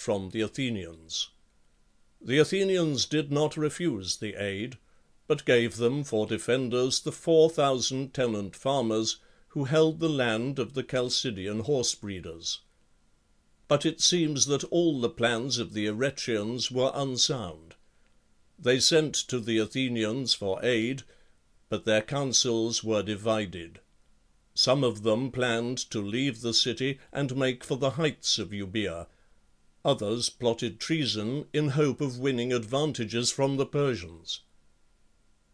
from the Athenians. The Athenians did not refuse the aid, but gave them for defenders the 4,000 tenant farmers who held the land of the Chalcidian horse breeders. But it seems that all the plans of the Eretrians were unsound. They sent to the Athenians for aid, but their counsels were divided. Some of them planned to leave the city and make for the heights of Euboea. Others plotted treason in hope of winning advantages from the Persians.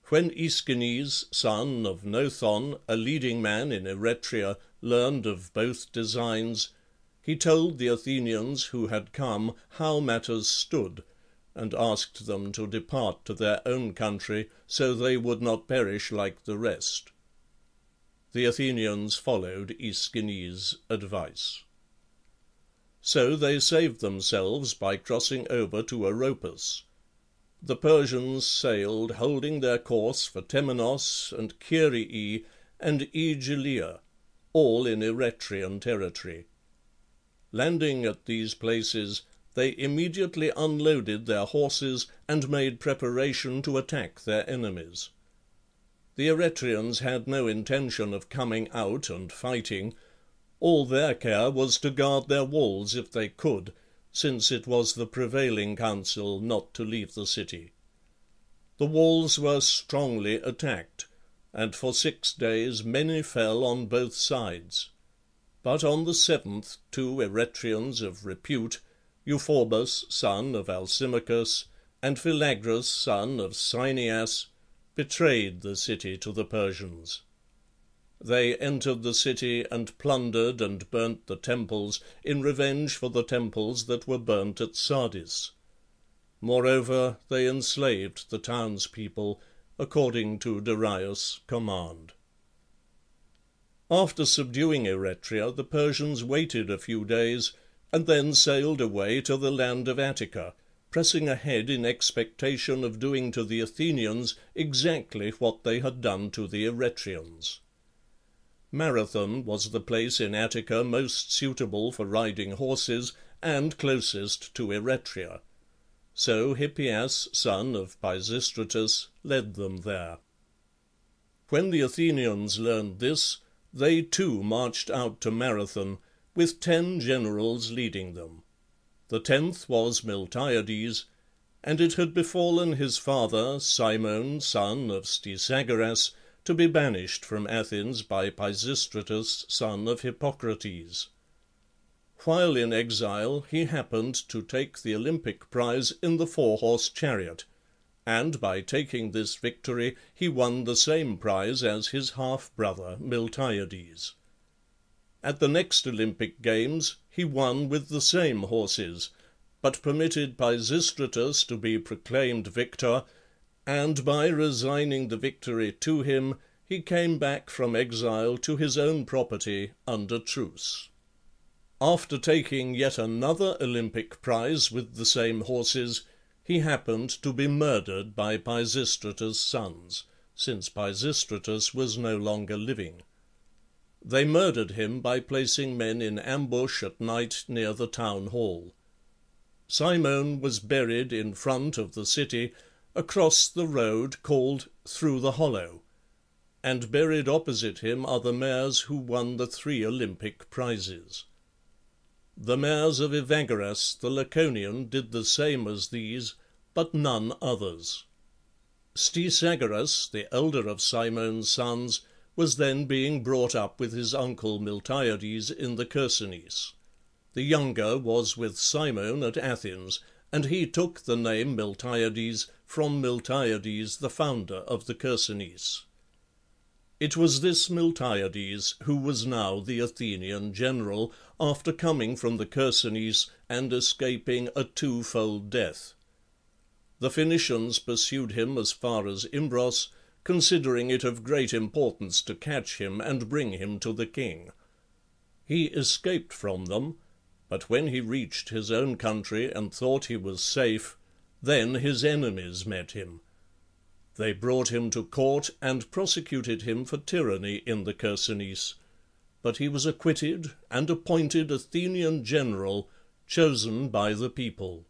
When Aeschines, son of Nothon, a leading man in Eretria, learned of both designs, he told the Athenians who had come how matters stood, and asked them to depart to their own country, so they would not perish like the rest. The Athenians followed Aeschines' advice. So they saved themselves by crossing over to Oropus. The Persians sailed, holding their course for Temenos and Kyrii and Aegilia, all in Eretrian territory. Landing at these places, they immediately unloaded their horses and made preparation to attack their enemies. The Eretrians had no intention of coming out and fighting. All their care was to guard their walls if they could, since it was the prevailing counsel not to leave the city. The walls were strongly attacked, and for 6 days many fell on both sides. But on the 7th 2 Eretrians of repute, Euphorbus, son of Alcimachus, and Philagrus, son of Cineas, betrayed the city to the Persians. They entered the city and plundered and burnt the temples in revenge for the temples that were burnt at Sardis. Moreover, they enslaved the townspeople, according to Darius' command. After subduing Eretria, the Persians waited a few days, and then sailed away to the land of Attica, pressing ahead in expectation of doing to the Athenians exactly what they had done to the Eretrians. Marathon was the place in Attica most suitable for riding horses and closest to Eretria. So Hippias, son of Pisistratus, led them there. When the Athenians learned this, they too marched out to Marathon, with 10 generals leading them. The 10th was Miltiades, and it had befallen his father, Cimon, son of Stesagoras, to be banished from Athens by Pisistratus, son of Hippocrates. While in exile, he happened to take the Olympic prize in the 4-horse chariot, and by taking this victory he won the same prize as his half-brother Miltiades. At the next Olympic games he won with the same horses, but permitted Pisistratus to be proclaimed victor, and by resigning the victory to him, he came back from exile to his own property under truce. After taking yet another Olympic prize with the same horses, he happened to be murdered by Pisistratus' sons, since Pisistratus was no longer living. They murdered him by placing men in ambush at night near the town hall. Cimon was buried in front of the city, across the road called Through the Hollow, and buried opposite him are the mares who won the 3 Olympic prizes. The mares of Evagaras the Laconian did the same as these, but none others. Stesagoras, the elder of Simon's sons, was then being brought up with his uncle Miltiades in the Chersonese. The younger was with Cimon at Athens, and he took the name Miltiades from Miltiades, the founder of the Chersonese. It was this Miltiades who was now the Athenian general, after coming from the Chersonese and escaping a 2-fold death. The Phoenicians pursued him as far as Imbros, considering it of great importance to catch him and bring him to the king. He escaped from them, but when he reached his own country and thought he was safe, then his enemies met him. They brought him to court and prosecuted him for tyranny in the Chersonese, but he was acquitted and appointed Athenian general, chosen by the people.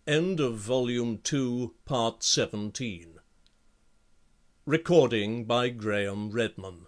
End of Volume 2, Part 17. Recording by Graham Redman.